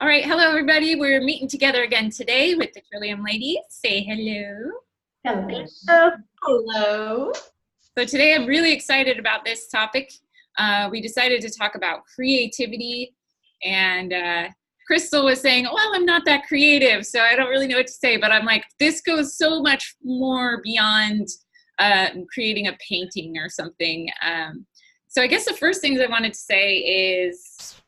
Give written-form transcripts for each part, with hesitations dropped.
All right, hello everybody. We're meeting together again today with the Trillium ladies. Say hello. Hello. Hello. So today I'm really excited about this topic. We decided to talk about creativity, and Krystal was saying, well, I'm not that creative, so I don't really know what to say, but I'm like, this goes so much more beyond creating a painting or something. So I guess the first things I wanted to say is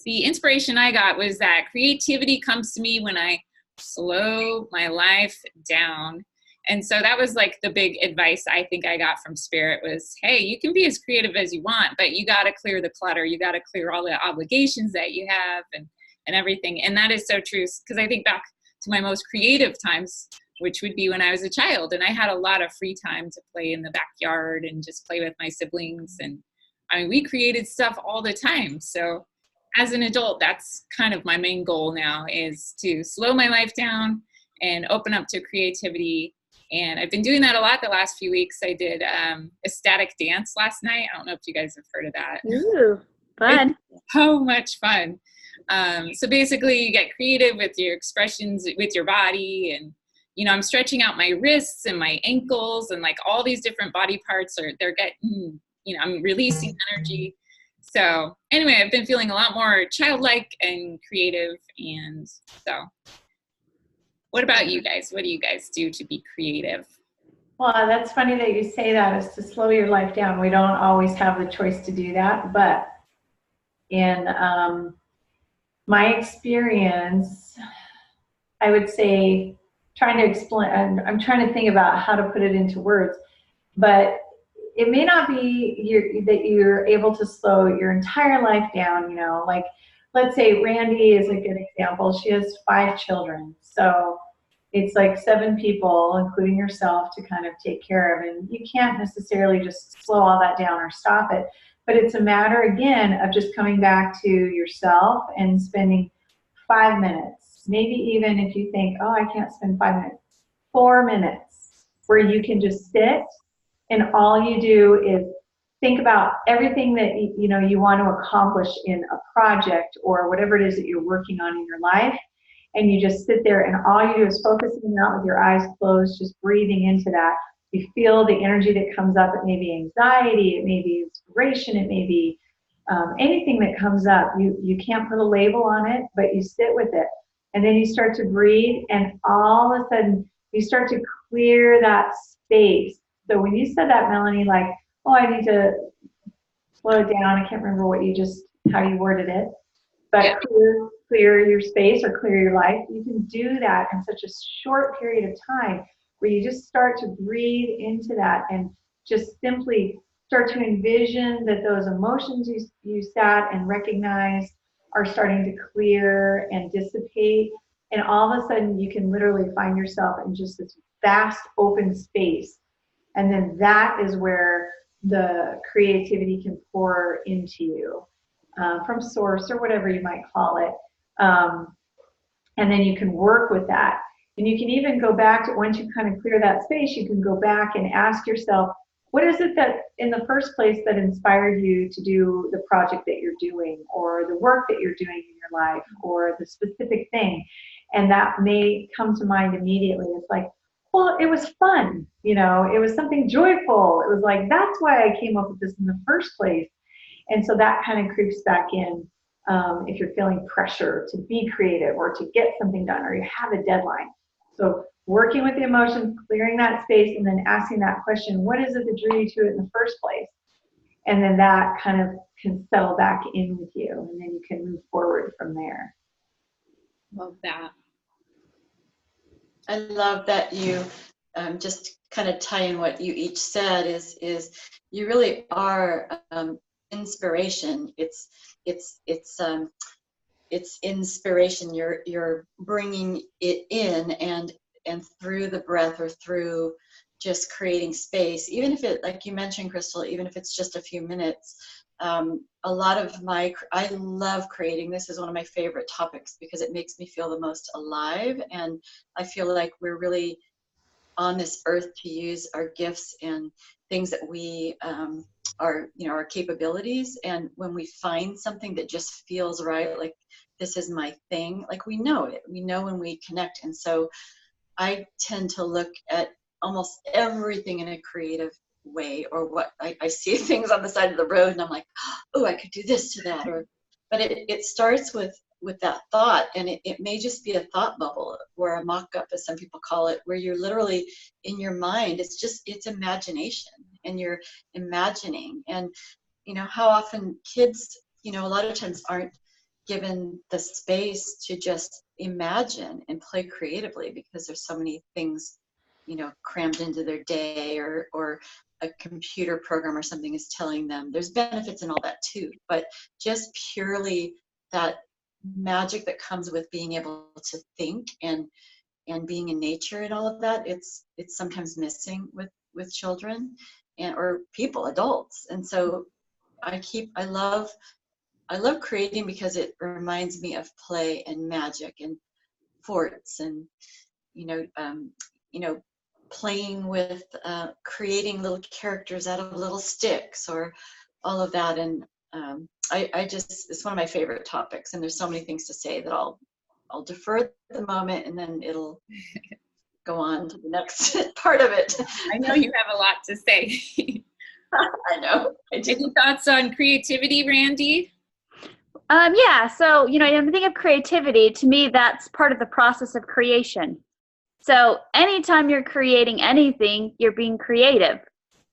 the inspiration I got was that creativity comes to me when I slow my life down. And so that was like the big advice I think I got from Spirit was, hey, you can be as creative as you want, but you got to clear the clutter. You got to clear all the obligations that you have and everything. And that is so true, because I think back to my most creative times, which would be when I was a child, and I had a lot of free time to play in the backyard and just play with my siblings. And I mean, we created stuff all the time. So as an adult, that's kind of my main goal now, is to slow my life down and open up to creativity. And I've been doing that a lot the last few weeks. I did ecstatic dance last night. I don't know if you guys have heard of that. Ooh, fun. It's so much fun. So basically you get creative with your expressions, with your body. And, you know, I'm stretching out my wrists and my ankles, and like all these different body parts they're getting, you know, I'm releasing energy. So anyway, I've been feeling a lot more childlike and creative. And so what about you guys? What do you guys do to be creative? Well, that's funny that you say that, is to slow your life down. We don't always have the choice to do that, but in my experience, I would say, trying to explain, I'm trying to think about how to put it into words, but it may not be that you're able to slow your entire life down, you know, like let's say Randi is a good example. She has 5 children. So it's like 7 people, including yourself, to kind of take care of. And you can't necessarily just slow all that down or stop it. But it's a matter, again, of just coming back to yourself and spending 5 minutes. Maybe even if you think, oh, I can't spend 5 minutes, 4 minutes, where you can just sit and all you do is think about everything that you want to accomplish in a project or whatever it is that you're working on in your life. And you just sit there, and all you do is focusing out with your eyes closed, just breathing into that. You feel the energy that comes up. It may be anxiety, it may be inspiration, it may be anything that comes up. You can't put a label on it, but you sit with it. And then you start to breathe, and all of a sudden you start to clear that space. So when you said that, Melanie, like, oh, I need to slow it down, I can't remember how you worded it, but Yeah. clear your space or clear your life. You can do that in such a short period of time, where you just start to breathe into that and just simply start to envision that those emotions you sat and recognized are starting to clear and dissipate. And all of a sudden you can literally find yourself in just this vast open space. And then that is where the creativity can pour into you from source or whatever you might call it. And then you can work with that. And you can even go back to, once you kind of clear that space, you can go back and ask yourself, what is it that in the first place that inspired you to do the project that you're doing, or the work that you're doing in your life, or the specific thing? And that may come to mind immediately. It's like, well, it was fun, you know, it was something joyful. It was like, that's why I came up with this in the first place. And so that kind of creeps back in if you're feeling pressure to be creative or to get something done, or you have a deadline. So working with the emotions, clearing that space, and then asking that question, what is it that drew you to it in the first place? And then that kind of can settle back in with you, and then you can move forward from there. Love that. I love that you just kind of tie in what you each said is you really are inspiration. It's inspiration. You're bringing it in and through the breath, or through just creating space, even if it, like you mentioned, Krystal, even if it's just a few minutes. A lot of I love creating. This is one of my favorite topics because it makes me feel the most alive, and I feel like we're really on this earth to use our gifts and things that we are, you know, our capabilities. And when we find something that just feels right, like this is my thing, like we know it, we know when we connect. And so I tend to look at almost everything in a creative way, or what I see things on the side of the road and I'm like, oh, I could do this to that. Or, but it starts with that thought, and it may just be a thought bubble, or a mock-up, as some people call it, where you're literally in your mind, it's imagination, and you're imagining. And you know, how often kids, you know, a lot of times aren't given the space to just imagine and play creatively, because there's so many things, you know, crammed into their day, or a computer program or something is telling them. There's benefits and all that too, but just purely that magic that comes with being able to think and being in nature and all of that, it's sometimes missing with children and or people, adults. And so I love creating, because it reminds me of play and magic and forts, and you know, playing with creating little characters out of little sticks, or all of that. And I just, it's one of my favorite topics, and there's so many things to say that I'll defer at the moment, and then it'll go on to the next part of it. I know you have a lot to say. I know. I do. Any thoughts on creativity, Randi? Yeah, so, you know, when I think of creativity, to me, that's part of the process of creation. So anytime you're creating anything, you're being creative.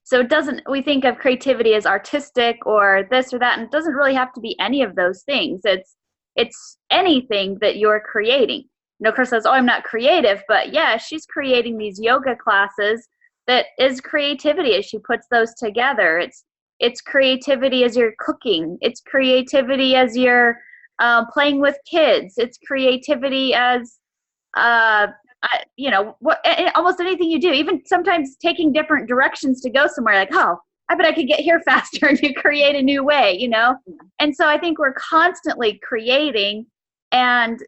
So it doesn't, we think of creativity as artistic or this or that, and it doesn't really have to be any of those things. It's anything that you're creating. You know, Chris says, oh, I'm not creative, but yeah, she's creating these yoga classes. That is creativity as she puts those together. It's creativity as you're cooking. It's creativity as you're playing with kids. It's creativity as, you know, almost anything you do, even sometimes taking different directions to go somewhere, like, oh, I bet I could get here faster, and you create a new way, you know? And so I think we're constantly creating, and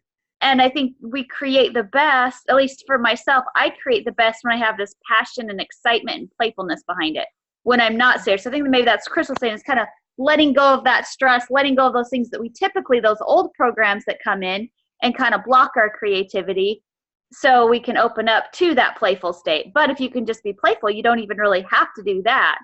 I think we create the best, at least for myself, I create the best when I have this passion and excitement and playfulness behind it. When I'm not serious. I think that maybe that's Krystal saying, is kind of letting go of that stress, letting go of those things that we typically, those old programs that come in and kind of block our creativity, so we can open up to that playful state. But if you can just be playful, you don't even really have to do that.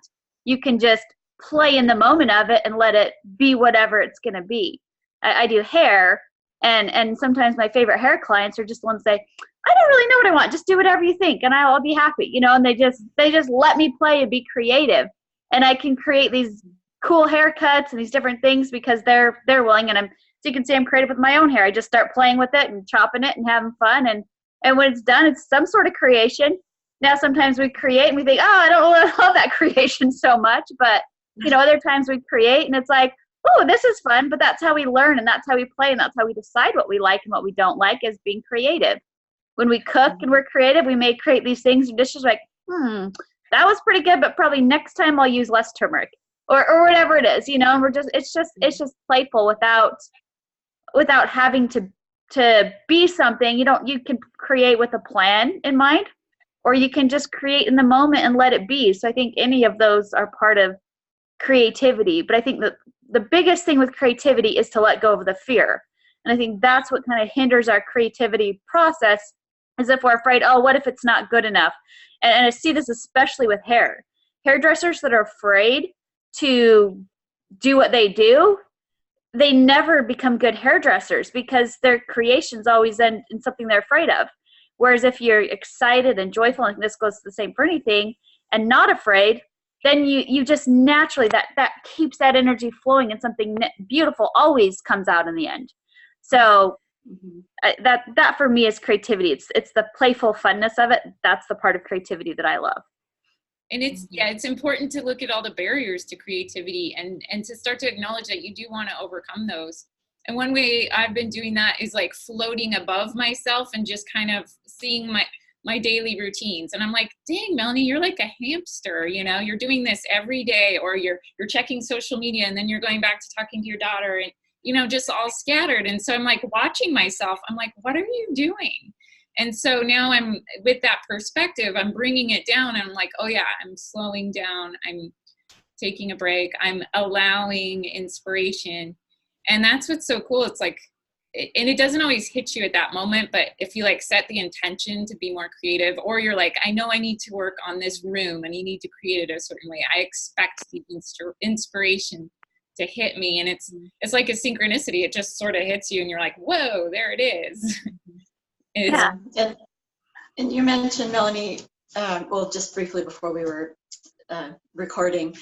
You can just play in the moment of it and let it be whatever it's going to be. I do hair, and sometimes my favorite hair clients are just the ones that say, I don't really know what I want. Just do whatever you think, and I'll be happy, you know. And they just let me play and be creative, and I can create these cool haircuts and these different things because they're willing. And so you can see I'm creative with my own hair. I just start playing with it and chopping it and having fun, and when it's done, it's some sort of creation. Now sometimes we create and we think, oh, I don't really love that creation so much, but you know, other times we create and it's like, oh, this is fun. But that's how we learn, and that's how we play, and that's how we decide what we like and what we don't like, is being creative. When we cook and we're creative, we may create these things and dishes like, that was pretty good, but probably next time I'll use less turmeric, or whatever it is, you know. And we're just, it's just playful without having to be something. You can create with a plan in mind, or you can just create in the moment and let it be. So I think any of those are part of creativity. But I think that the biggest thing with creativity is to let go of the fear. And I think that's what kind of hinders our creativity process, is if we're afraid, oh, what if it's not good enough? And I see this especially with hair. Hairdressers that are afraid to do what they do, they never become good hairdressers, because their creations always end in something they're afraid of. Whereas if you're excited and joyful, and this goes the same for anything, and not afraid, then you just naturally, that keeps that energy flowing, and something beautiful always comes out in the end. So that for me is creativity. It's the playful funness of it. That's the part of creativity that I love. And it's important to look at all the barriers to creativity and to start to acknowledge that you do want to overcome those. And one way I've been doing that is like floating above myself and just kind of seeing my daily routines. And I'm like, dang, Melanie, you're like a hamster, you know, you're doing this every day, or you're checking social media, and then you're going back to talking to your daughter, and, you know, just all scattered. And so I'm like watching myself. I'm like, what are you doing? And so now I'm with that perspective, I'm bringing it down and I'm like, oh yeah, I'm slowing down. I'm taking a break. I'm allowing inspiration. And that's what's so cool. It's like, and it doesn't always hit you at that moment, but if you like set the intention to be more creative, or you're like, I know I need to work on this room and you need to create it a certain way. I expect the inspiration to hit me. And it's like a synchronicity. It just sort of hits you and you're like, whoa, there it is. Yeah. And you mentioned, Melanie, well, just briefly before we were recording,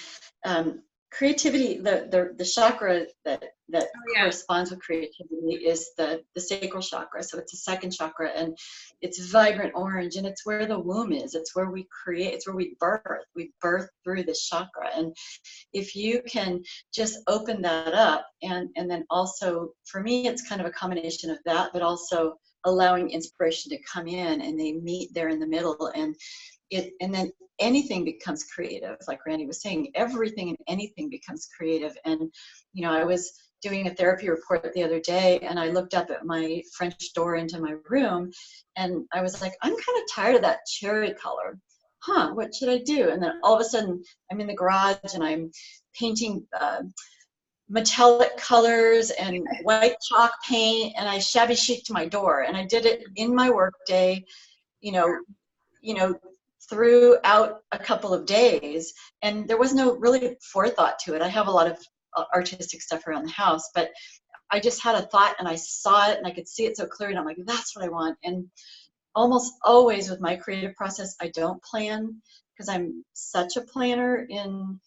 creativity, the chakra that corresponds with creativity is the sacral chakra. So it's the second chakra, and it's vibrant orange, and it's where the womb is. It's where we create, it's where we birth. We birth through this chakra. And if you can just open that up, and then also, for me, it's kind of a combination of that, but also allowing inspiration to come in, and they meet there in the middle, and then anything becomes creative. Like Randi was saying, everything and anything becomes creative. And you know, I was doing a therapy report the other day, and I looked up at my French door into my room, and I was like, I'm kind of tired of that cherry color. What should I do? And then all of a sudden, I'm in the garage and I'm painting metallic colors and white chalk paint, and I shabby chic to my door, and I did it in my work day, you know, throughout a couple of days, and there was no really forethought to it. I have a lot of artistic stuff around the house, but I just had a thought and I saw it and I could see it so clearly, and I'm like, that's what I want. And almost always with my creative process, I don't plan, because I'm such a planner in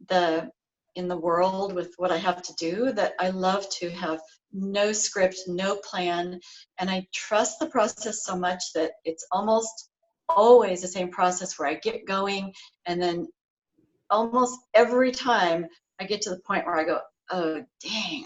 the world with what I have to do, that I love to have no script, no plan, and I trust the process so much that it's almost always the same process where I get going, and then almost every time I get to the point where I go, oh dang,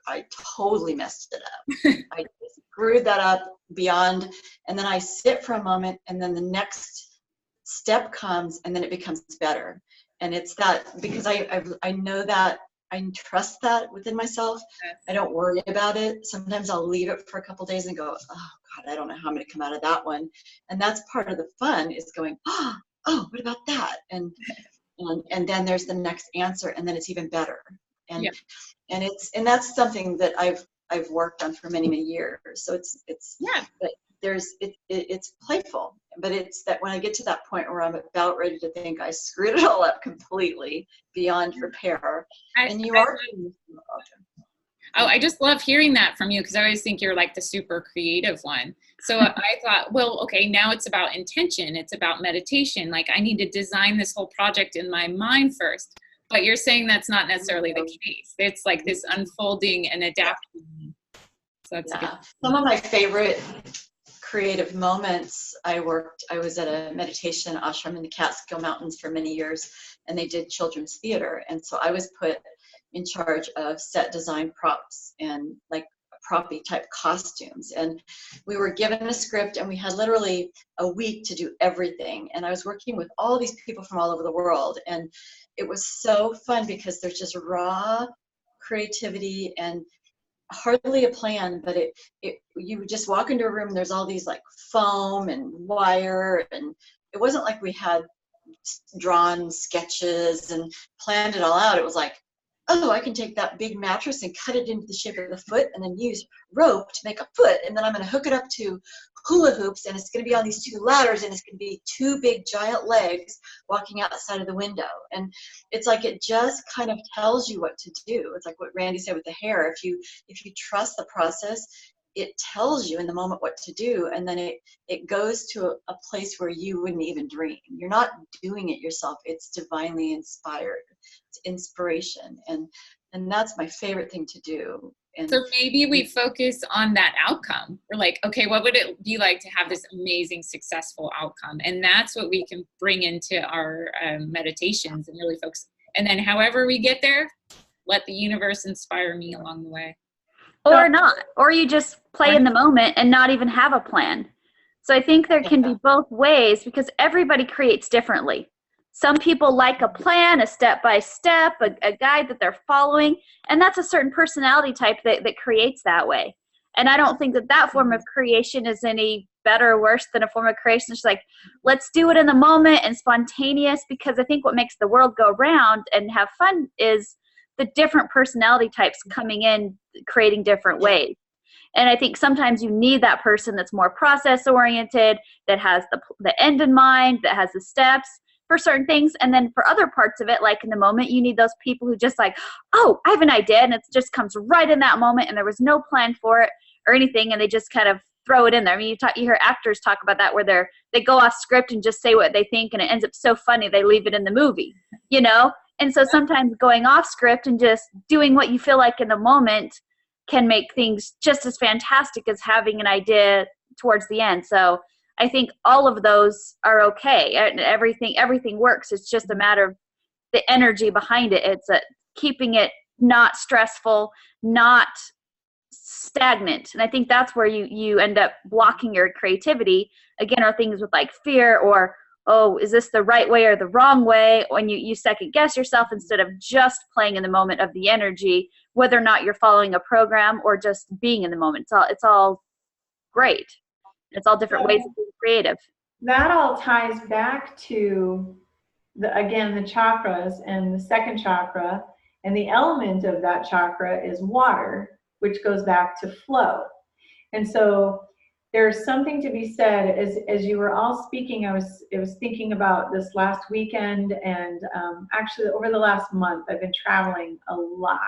I totally messed it up. I screwed that up beyond, and then I sit for a moment, and then the next step comes, and then it becomes better. And it's that, because I know that, I trust that within myself. I don't worry about it. Sometimes I'll leave it for a couple days and go, oh God, I don't know how I'm going to come out of that one. And that's part of the fun, is going, oh, what about that? And then there's the next answer, and then it's even better. And yeah. and that's something that I've worked on for many years. So it's but it's playful, but it's that when I get to that point where I'm about ready to think I screwed it all up completely beyond repair, and you are. Oh, I just love hearing that from you, because I always think you're like the super creative one. So I thought, well, okay, now it's about intention. It's about meditation. Like, I need to design this whole project in my mind first. But you're saying that's not necessarily the case. It's like this unfolding and adapting. So that's good. Some of my favorite creative moments, I was at a meditation ashram in the Catskill Mountains for many years, and they did children's theater. And so I was put in charge of set design, props, and like proppy type costumes. And we were given a script, and we had literally a week to do everything. And I was working with all these people from all over the world. And it was so fun, because there's just raw creativity and hardly a plan, but you would just walk into a room, there's all these like foam and wire, and it wasn't like we had drawn sketches and planned it all out. It was like, oh, I can take that big mattress and cut it into the shape of the foot, and then use rope to make a foot, and then I'm going to hook it up to hula hoops, and it's going to be on these two ladders, and it's going to be two big giant legs walking outside of the window. And it's like, it just kind of tells you what to do. It's like what Randi said with the hair. If you trust the process, it tells you in the moment what to do, and then it goes to a place where you wouldn't even dream. You're not doing it yourself. It's divinely inspired. It's inspiration, and that's my favorite thing to do. And so maybe we focus on that outcome. We're like, okay, what would it be like to have this amazing, successful outcome? And that's what we can bring into our meditations and really focus. And then however we get there, let the universe inspire me along the way. Or not. Or you just play in the moment and not even have a plan. So I think there can be both ways, because everybody creates differently. Some people like a plan, a step-by-step, a guide that they're following, and that's a certain personality type that creates that way. And I don't think that that form of creation is any better or worse than a form of creation. It's like, let's do it in the moment and spontaneous, because I think what makes the world go round and have fun is the different personality types coming in, creating different ways. And I think sometimes you need that person that's more process oriented, that has the end in mind, that has the steps for certain things. And then for other parts of it, like in the moment, you need those people who just like, oh, I have an idea, and it just comes right in that moment, and there was no plan for it or anything, and they just kind of throw it in there. I mean, you hear actors talk about that, where they go off script and just say what they think, and it ends up so funny they leave it in the movie, you know? And so sometimes going off script and just doing what you feel like in the moment can make things just as fantastic as having an idea towards the end. So I think all of those are okay. Everything works. It's just a matter of the energy behind it. It's keeping it not stressful, not stagnant. And I think that's where you end up blocking your creativity. Again, are things with like fear, or, oh, is this the right way or the wrong way? When you second guess yourself instead of just playing in the moment of the energy, whether or not you're following a program or just being in the moment. It's all great. It's all different ways of being creative. That all ties back to the chakras, and the second chakra, and the element of that chakra is water, which goes back to flow. And so there's something to be said, as you were all speaking, I was thinking about this last weekend, and actually over the last month I've been traveling a lot,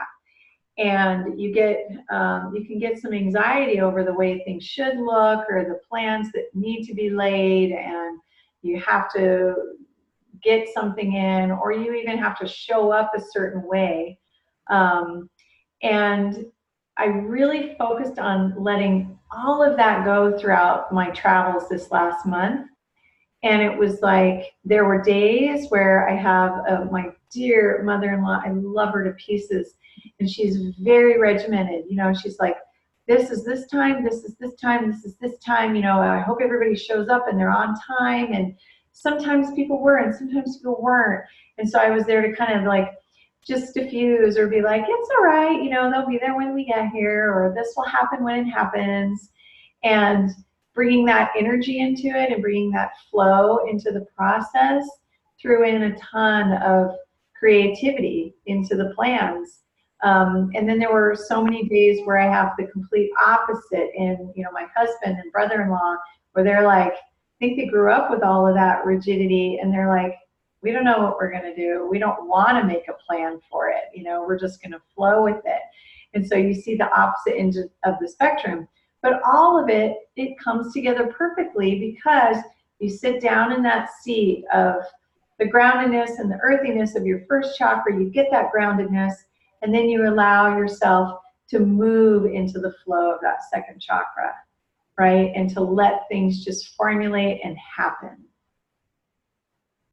and you can get some anxiety over the way things should look, or the plans that need to be laid, and you have to get something in, or you even have to show up a certain way. And I really focused on letting all of that go throughout my travels this last month. And it was like, there were days where I have my dear mother-in-law, I love her to pieces, and she's very regimented. You know, she's like, this is this time, this is this time, this is this time, you know, I hope everybody shows up and they're on time. And sometimes people were, and sometimes people weren't. And so I was there to kind of like just diffuse, or be like, it's all right, you know, they'll be there when we get here, or this will happen when it happens. And bringing that energy into it and bringing that flow into the process threw in a ton of creativity into the plans. And then there were so many days where I have the complete opposite in, you know, my husband and brother-in-law, where they're like, I think they grew up with all of that rigidity, and they're like, we don't know what we're going to do. We don't want to make a plan for it. You know, we're just going to flow with it. And so you see the opposite end of the spectrum. But all of it comes together perfectly, because you sit down in that seat of the groundedness and the earthiness of your first chakra, you get that groundedness, and then you allow yourself to move into the flow of that second chakra, right? And to let things just formulate and happen.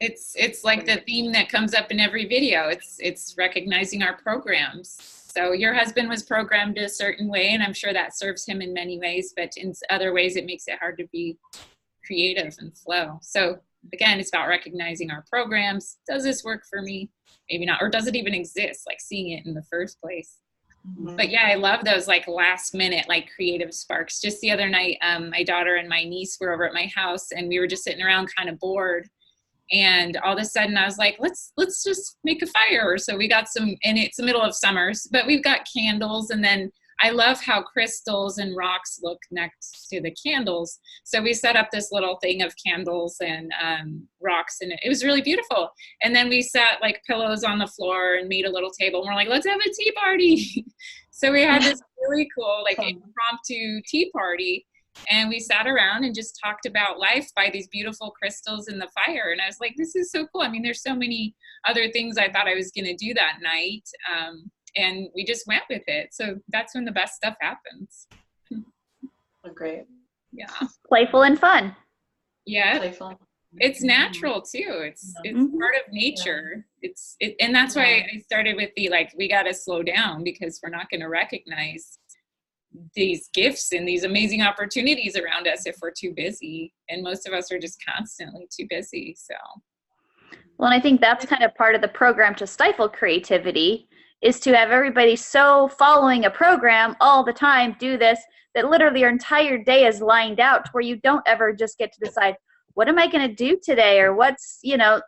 It's like the theme that comes up in every video. It's recognizing our programs. So your husband was programmed a certain way, and I'm sure that serves him in many ways, but in other ways it makes it hard to be creative and flow. So again, it's about recognizing our programs. Does this work for me? Maybe not. Or does it even exist? Like seeing it in the first place. Mm-hmm. But yeah, I love those like last minute, like creative sparks. Just the other night, my daughter and my niece were over at my house, and we were just sitting around kind of bored. And all of a sudden I was like, let's just make a fire. So we got some, and it's the middle of summers, but we've got candles. And then I love how crystals and rocks look next to the candles. So we set up this little thing of candles and rocks, and it was really beautiful. And then we sat like pillows on the floor and made a little table, and we're like, let's have a tea party. So we had this really cool, like impromptu tea party. And we sat around and just talked about life by these beautiful crystals in the fire. And I was like, this is so cool. I mean, there's so many other things I thought I was going to do that night. And we just went with it. So that's when the best stuff happens. Oh, great. Yeah. Playful and fun. Yeah. Playful. It's natural too. It's part of nature. And that's why I started with the, like, we got to slow down, because we're not going to recognize these gifts and these amazing opportunities around us if we're too busy. And most of us are just constantly too busy. So, well, and I think that's kind of part of the program to stifle creativity is to have everybody so following a program all the time, do this, that literally your entire day is lined out to where you don't ever just get to decide, what am I going to do today? Or what's,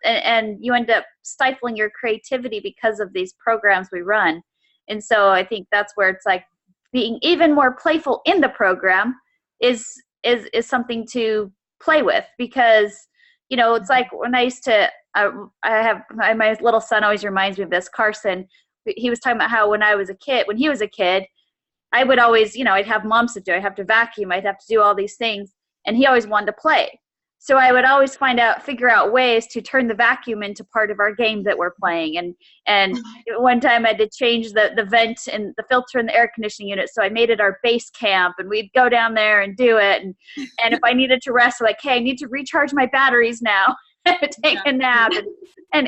and you end up stifling your creativity because of these programs we run. And so I think that's where it's like being even more playful in the program is something to play with, because, it's like when I used to, my little son always reminds me of this, Carson. He was talking about how when he was a kid, I would always, I'd have mom sit there, I'd have to vacuum, I'd have to do all these things. And he always wanted to play. So I would always figure out ways to turn the vacuum into part of our game that we're playing. And one time I had to change the vent and the filter in the air conditioning unit. So I made it our base camp, and we'd go down there and do it. And if I needed to rest, like, hey, I need to recharge my batteries now. I would take a nap. And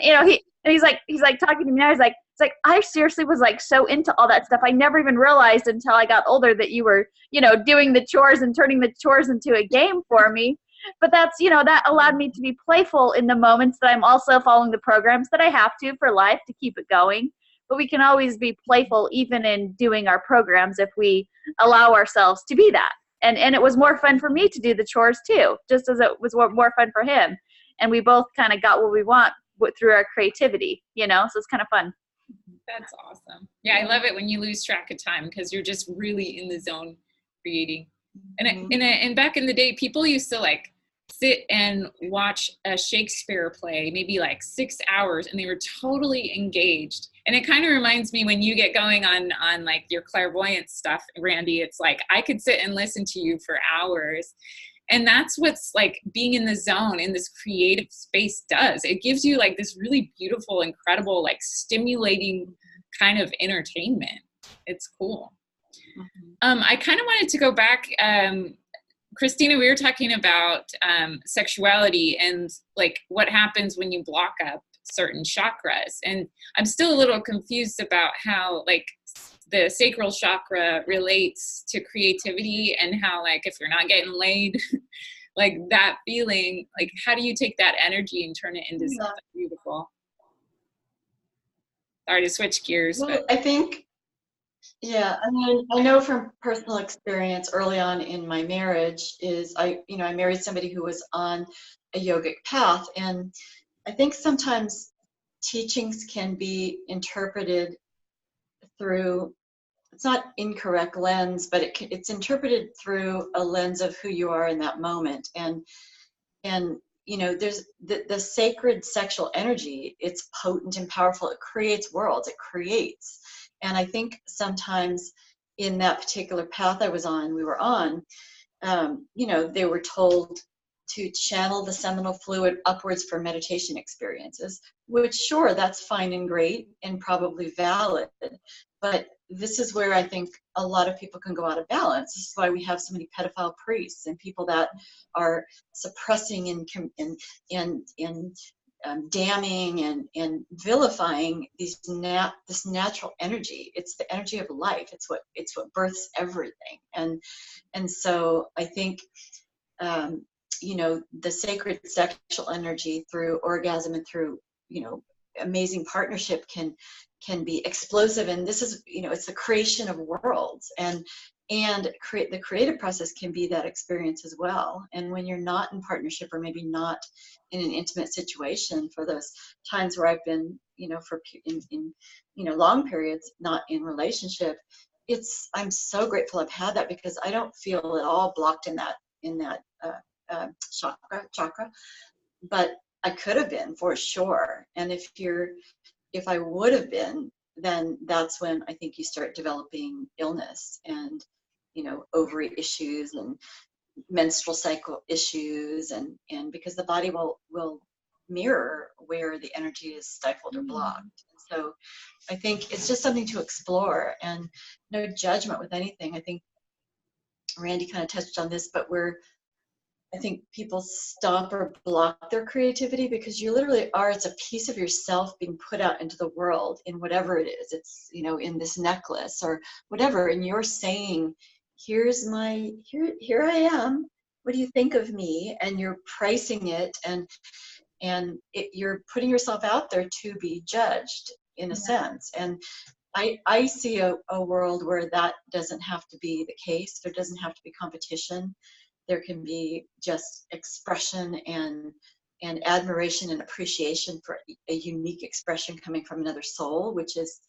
he's like talking to me now. He's like, it's like, I seriously was like so into all that stuff. I never even realized until I got older that you were, doing the chores and turning the chores into a game for me. But that's, that allowed me to be playful in the moments that I'm also following the programs that I have to for life to keep it going. But we can always be playful even in doing our programs if we allow ourselves to be that. And it was more fun for me to do the chores too, just as it was more fun for him. And we both kind of got what we want through our creativity, so it's kind of fun. That's awesome. Yeah, I love it when you lose track of time because you're just really in the zone creating. And back in the day, people used to like sit and watch a Shakespeare play, maybe like 6 hours, and they were totally engaged. And it kind of reminds me when you get going on like your clairvoyant stuff, Randi, it's like I could sit and listen to you for hours. And that's what's like being in the zone in this creative space does. It gives you like this really beautiful, incredible, like stimulating kind of entertainment. It's cool. I kind of wanted to go back. Christina, we were talking about sexuality and like what happens when you block up certain chakras. And I'm still a little confused about how like the sacral chakra relates to creativity, and how like if you're not getting laid, like that feeling, like how do you take that energy and turn it into something beautiful? Sorry to switch gears. Well, but I think, I mean, I know from personal experience early on in my marriage is I married somebody who was on a yogic path, and I think sometimes teachings can be interpreted through, it's not incorrect lens, but it's interpreted through a lens of who you are in that moment. And there's the sacred sexual energy, it's potent and powerful. It creates worlds, it creates. And I think sometimes in that particular path we were on, they were told to channel the seminal fluid upwards for meditation experiences, which sure, that's fine and great and probably valid. But this is where I think a lot of people can go out of balance. This is why we have so many pedophile priests and people that are suppressing and damning and vilifying this natural energy. It's the energy of life. It's what births everything. And so I think the sacred sexual energy through orgasm and through amazing partnership can be explosive. And this is it's the creation of worlds, and the creative process can be that experience as well. And when you're not in partnership, or maybe not in an intimate situation, for those times where I've been for in long periods not in relationship, I'm so grateful I've had that, because I don't feel at all blocked in that chakra, but I could have been for sure. And if I would have been, then that's when I think you start developing illness and ovary issues and menstrual cycle issues, and because the body will mirror where the energy is stifled or blocked. So I think it's just something to explore, and no judgment with anything. I think Randi kind of touched on this, but I think people stop or block their creativity because you literally are, it's a piece of yourself being put out into the world in whatever it is. It's, in this necklace or whatever. And you're saying, here I am. What do you think of me? And you're pricing it, and you're putting yourself out there to be judged in a sense. And I see a world where that doesn't have to be the case. There doesn't have to be competition. There can be just expression and admiration and appreciation for a unique expression coming from another soul, which is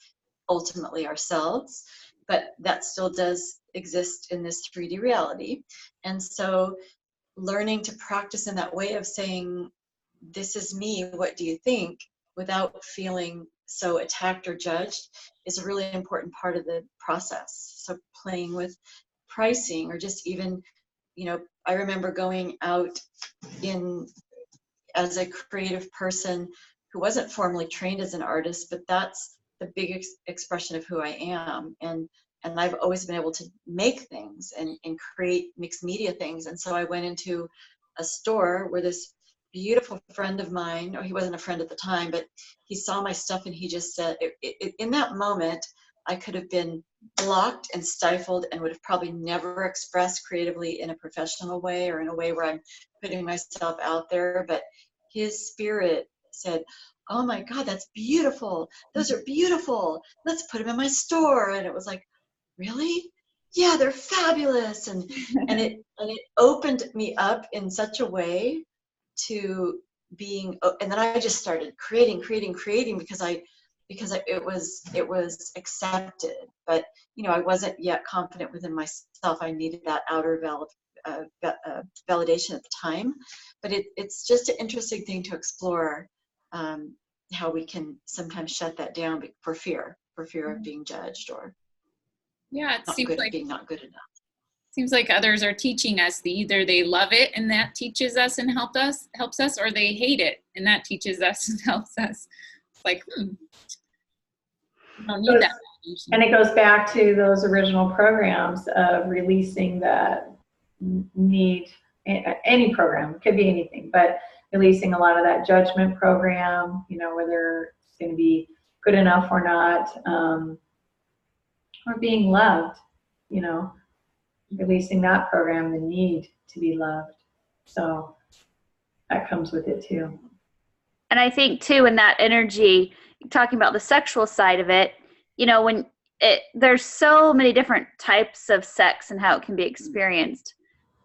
ultimately ourselves. But that still does exist in this 3D reality. And so learning to practice in that way of saying, this is me, what do you think, without feeling so attacked or judged, is a really important part of the process. So playing with pricing, or just even, I remember going out as a creative person who wasn't formally trained as an artist, but that's the big expression of who I am. And I've always been able to make things and create mixed media things. And so I went into a store where this beautiful friend of mine, or he wasn't a friend at the time, but he saw my stuff and he just said, in that moment, I could have been blocked and stifled and would have probably never expressed creatively in a professional way, or in a way where I'm putting myself out there. But his spirit said, oh my God, that's beautiful. Those are beautiful. Let's put them in my store. And it was like, really? Yeah, they're fabulous. And it opened me up in such a way to being, and then I just started creating because it was accepted. But I wasn't yet confident within myself. I needed that outer validation at the time. But it's just an interesting thing to explore, how we can sometimes shut that down for fear of being judged, or it seems like being not good enough. Seems like others are teaching us either they love it and that teaches us and helps us, or they hate it and that teaches us and helps us. It's like, I don't need that. And it goes back to those original programs of releasing that need, any program, it could be anything, but releasing a lot of that judgment program, whether it's going to be good enough or not, or being loved, releasing that program, the need to be loved. So that comes with it too. And I think too, in that energy, talking about the sexual side of it, when there's so many different types of sex and how it can be experienced,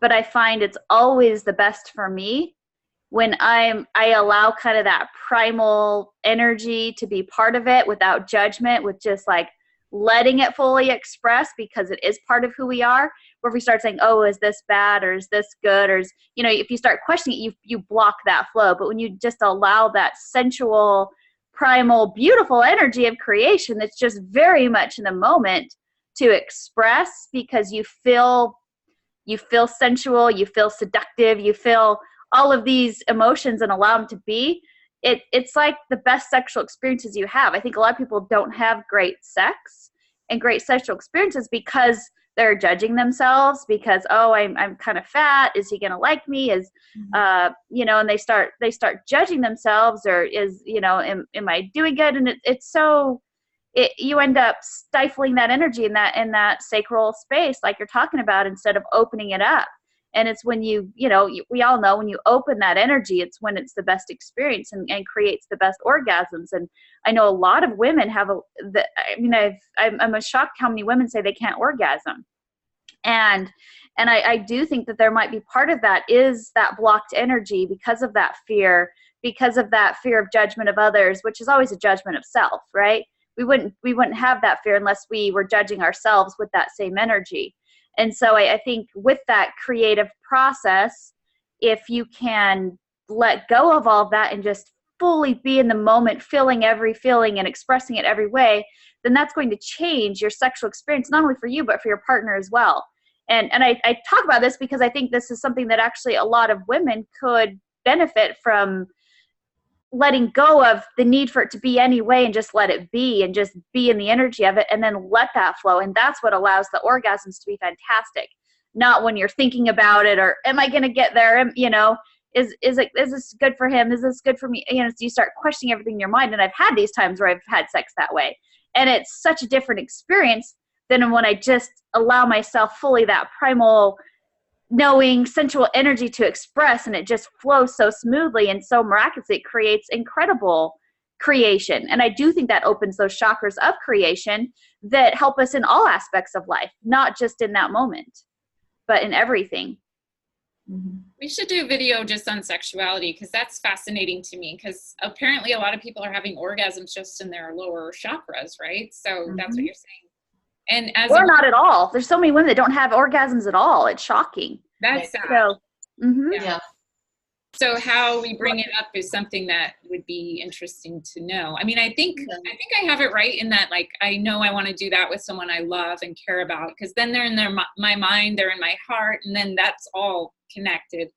but I find it's always the best for me when I allow kind of that primal energy to be part of it without judgment, with just like letting it fully express, because it is part of who we are. Where if we start saying, oh, is this bad, or is this good, or if you start questioning it, you block that flow. But when you just allow that sensual, primal, beautiful energy of creation that's just very much in the moment to express, because you feel sensual, you feel seductive, you feel all of these emotions, and allow them to be, it's like the best sexual experiences you have. I think a lot of people don't have great sex and great sexual experiences because they're judging themselves, because, oh, I'm kind of fat. Is he going to like me? And they start judging themselves, or am I doing good? And you end up stifling that energy in that sacral space, like you're talking about, instead of opening it up. And it's when we all know when you open that energy, it's when it's the best experience and creates the best orgasms. And I know a lot of women I'm shocked how many women say they can't orgasm. And I do think that there might be part of that is that blocked energy because of that fear of judgment of others, which is always a judgment of self, right? We wouldn't have that fear unless we were judging ourselves with that same energy. And so I think with that creative process, if you can let go of all of that and just fully be in the moment, feeling every feeling and expressing it every way, then that's going to change your sexual experience, not only for you, but for your partner as well. And I talk about this because I think this is something that actually a lot of women could benefit from, letting go of the need for it to be any way and just let it be and just be in the energy of it and then let that flow. And that's what allows the orgasms to be fantastic. Not when you're thinking about it, or am I going to get there? Is this good for him? Is this good for me? So you start questioning everything in your mind. And I've had these times where I've had sex that way. And it's such a different experience than when I just allow myself fully that primal knowing sensual energy to express, and it just flows so smoothly and so miraculously. It creates incredible creation. And I do think that opens those chakras of creation that help us in all aspects of life, not just in that moment, but in everything. We should do a video just on sexuality, because that's fascinating to me, because apparently a lot of people are having orgasms just in their lower chakras, right? So that's what you're saying. And as or not at all. There's so many women that don't have orgasms at all. It's shocking. That's sad. So, Yeah. So how we bring it up is something that would be interesting to know. I mean, I think I have it right in that, like, I know I want to do that with someone I love and care about, because then they're in my mind, they're in my heart, and then that's all connected.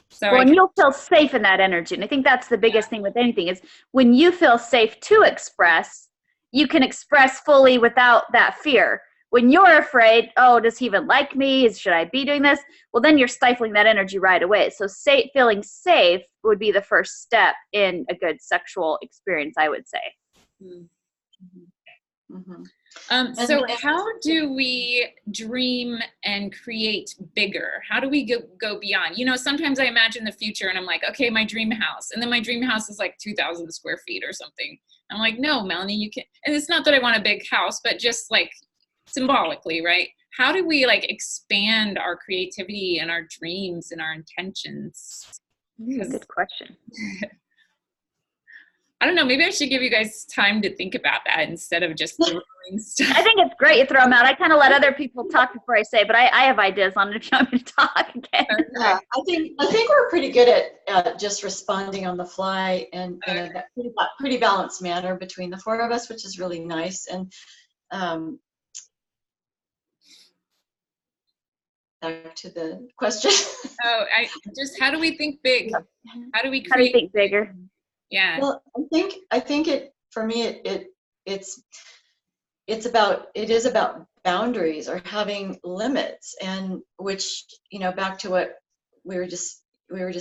So and you'll feel safe in that energy. And I think that's the biggest thing with anything is when you feel safe to express, you can express fully without that fear. When you're afraid, oh, does he even like me? Should I be doing this? Well, then you're stifling that energy right away. So feeling safe would be the first step in a good sexual experience, I would say. So how do we dream and create bigger? How do we go beyond? You know, sometimes I imagine the future and I'm like, okay, my dream house. And then my dream house is like 2,000 square feet or something. I'm like, no, Melanie, you can. And it's not that I want a big house, but just like symbolically, right? How do we like expand our creativity and our dreams and our intentions? Good question. I don't know. Maybe I should give you guys time to think about that instead of just throwing stuff. I think it's great you throw them out. I kind of let other people talk before I say, but I have ideas on it if you want me to talk again. Yeah, I think we're pretty good at just responding on the fly and in a pretty balanced manner between the four of us, which is really nice. And back to the question. How do we think big? How do we create? How do you think bigger? Yeah. Well, I think it, for me, it is about boundaries or having limits, and which, you know, back to what we were just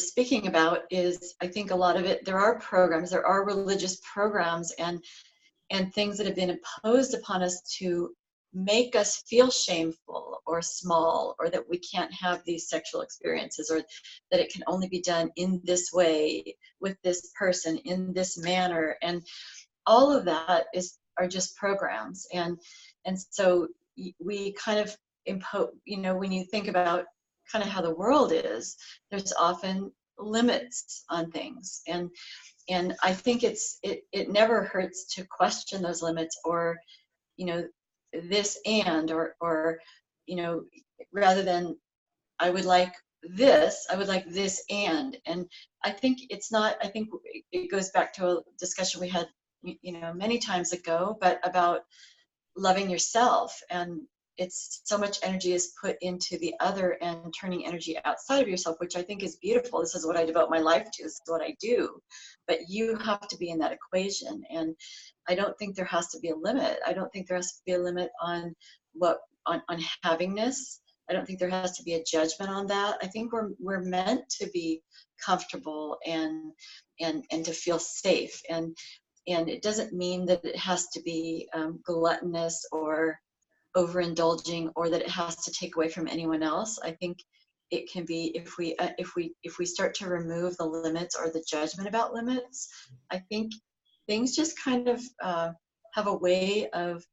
speaking about is, I think a lot of it, there are religious programs and things that have been imposed upon us to make us feel shameful or small, or that we can't have these sexual experiences, or that it can only be done in this way with this person in this manner, and all of that are just programs, and so we kind of impose, you know, when you think about kind of how the world is, there's often limits on things, and I think it never hurts to question those limits, or, you know, this or you know, rather than I would like this and I think it goes back to a discussion we had, you know, many times ago, but about loving yourself, and it's so much energy is put into the other and turning energy outside of yourself, which I think is beautiful. This is what I devote my life to. This is what I do. But you have to be in that equation. And I don't think there has to be a limit. I don't think there has to be a limit on on havingness. I don't think there has to be a judgment on that. I think we're meant to be comfortable and to feel safe. And it doesn't mean that it has to be gluttonous or overindulging, or that it has to take away from anyone else. I think it can be, if we start to remove the limits or the judgment about limits, I think things just kind of have a way of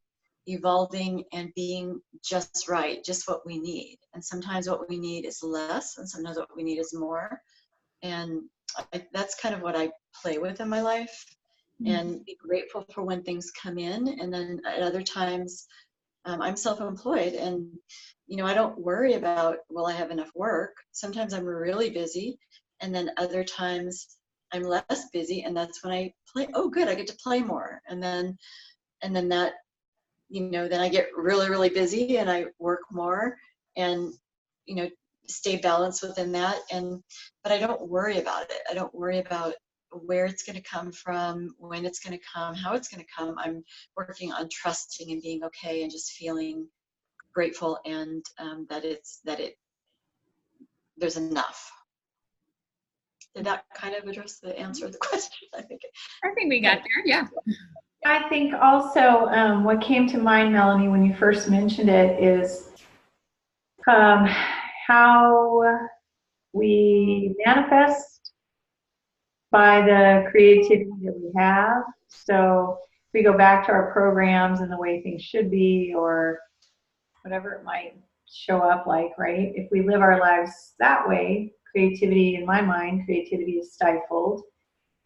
evolving and being just right, just what we need. And sometimes what we need is less, and sometimes what we need is more. And that's kind of what I play with in my life, and be grateful for when things come in. And then at other times, I'm self-employed, and, you know, I don't worry about, will I have enough work? Sometimes I'm really busy, and then other times I'm less busy, and that's when I play. Oh, good, I get to play more. And then that, you know, then I get really, really busy and I work more, and, you know, stay balanced within that. But I don't worry about it. I don't worry about where it's going to come from, when it's going to come, how it's going to come. I'm working on trusting and being okay, and just feeling grateful, and there's enough. Did that kind of address the answer of the question? I think we got there. Yeah. I think also what came to mind, Melanie, when you first mentioned it, is how we manifest by the creativity that we have. So if we go back to our programs and the way things should be, or whatever it might show up like, right? If we live our lives that way, creativity, in my mind, creativity is stifled.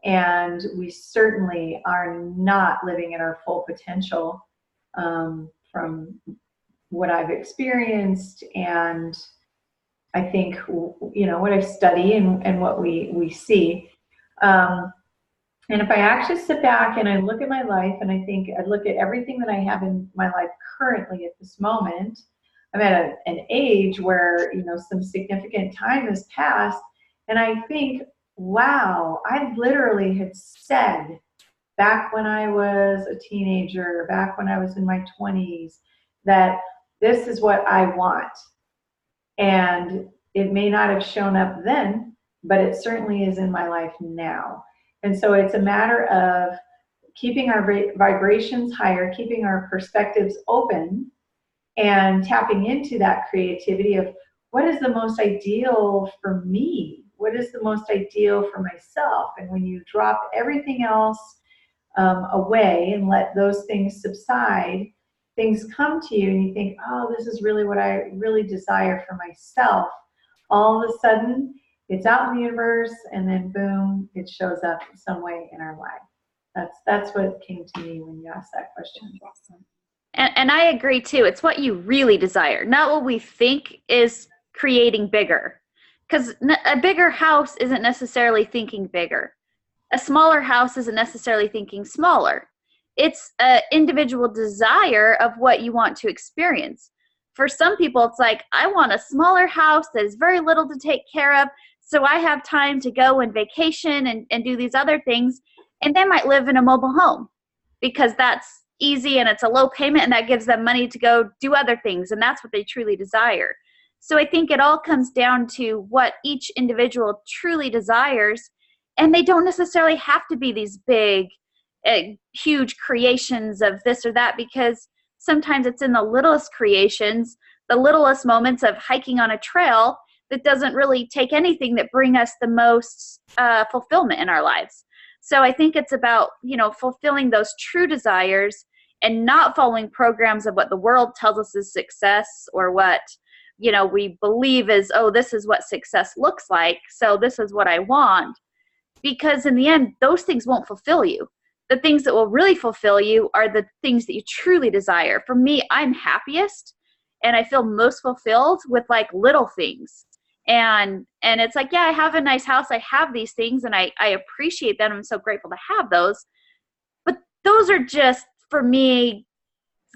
And we certainly are not living at our full potential, from what I've experienced, and I think, you know, what I study and what we see. And if I actually sit back and I look at my life and I look at everything that I have in my life currently at this moment, I'm at an age where, you know, some significant time has passed, and I think, wow, I literally had said back when I was a teenager, back when I was in my 20s, that this is what I want. And it may not have shown up then, but it certainly is in my life now. And so it's a matter of keeping our vibrations higher, keeping our perspectives open, and tapping into that creativity of what is the most ideal for me? What is the most ideal for myself? And when you drop everything else away and let those things subside, things come to you and you think, oh, this is really what I really desire for myself. All of a sudden, it's out in the universe, and then boom, it shows up in some way in our life. That's what came to me when you asked that question. Awesome. And I agree too. It's what you really desire, not what we think is creating bigger. Because a bigger house isn't necessarily thinking bigger. A smaller house isn't necessarily thinking smaller. It's an individual desire of what you want to experience. For some people, it's like, I want a smaller house that is very little to take care of, so I have time to go and vacation and do these other things. And they might live in a mobile home because that's easy and it's a low payment, and that gives them money to go do other things, and that's what they truly desire. So I think it all comes down to what each individual truly desires, and they don't necessarily have to be these big, huge creations of this or that, because sometimes it's in the littlest creations, the littlest moments of hiking on a trail that doesn't really take anything that bring us the most fulfillment in our lives. So I think it's about, you know, fulfilling those true desires and not following programs of what the world tells us is success, or what, you know, we believe is, oh, this is what success looks like, so this is what I want. Because in the end, those things won't fulfill you. The things that will really fulfill you are the things that you truly desire. For me, I'm happiest and I feel most fulfilled with like little things. And it's like, yeah, I have a nice house. I have these things and I appreciate them. I'm so grateful to have those. But those are just, for me,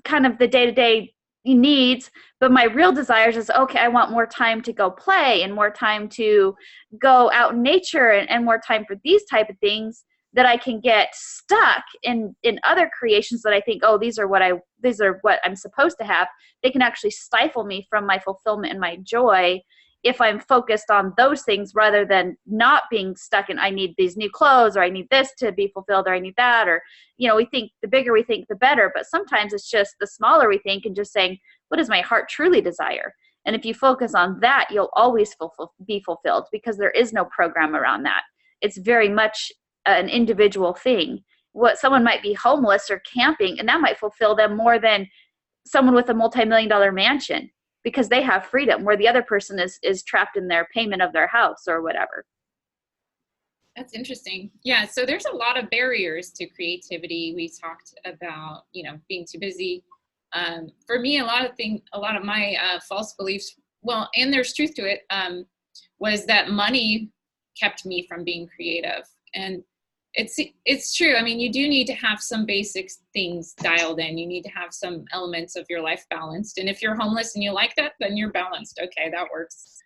kind of the day-to-day needs. But my real desires is, okay, I want more time to go play and more time to go out in nature and more time for these type of things, that I can get stuck in other creations that I think, oh, these are what I'm supposed to have. They can actually stifle me from my fulfillment and my joy if I'm focused on those things, rather than not being stuck in, I need these new clothes, or I need this to be fulfilled, or I need that, or, you know, we think the bigger we think, the better. But sometimes it's just the smaller we think, and just saying, what does my heart truly desire? And if you focus on that, you'll always be fulfilled, because there is no program around that. It's very much an individual thing. What someone might be homeless or camping, and that might fulfill them more than someone with a multi-million-dollar mansion, because they have freedom, where the other person is trapped in their payment of their house or whatever. That's interesting. Yeah, so there's a lot of barriers to creativity. We talked about, you know, being too busy. For me, a lot of my false beliefs, well, and there's truth to it, was that money kept me from being creative. And it's true. I mean, you do need to have some basic things dialed in. You need to have some elements of your life balanced. And if you're homeless and you like that, then you're balanced. Okay, that works.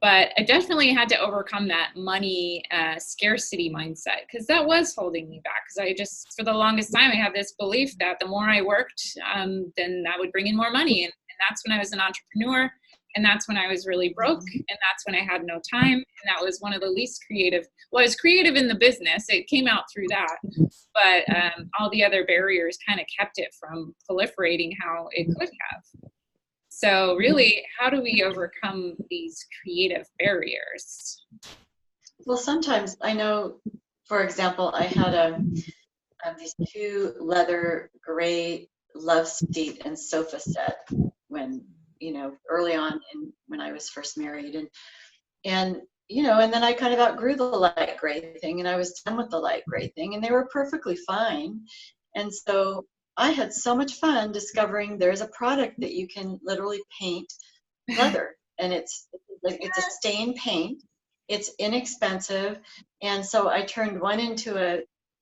But I definitely had to overcome that money scarcity mindset, because that was holding me back. Because I just, for the longest time, I had this belief that the more I worked, then that would bring in more money. And that's when I was an entrepreneur. And that's when I was really broke, and that's when I had no time. And that was one of the least creative. Well, I was creative in the business. It came out through that. But all the other barriers kind of kept it from proliferating how it could have. So really, how do we overcome these creative barriers? Well, sometimes I know, for example, I had these two leather gray love seat and sofa set when, early on when I was first married. And and then I kind of outgrew the light gray thing, and I was done with the light gray thing, and they were perfectly fine. And so I had so much fun discovering there's a product that you can literally paint leather, and it's a stain paint. It's inexpensive, and so I turned one into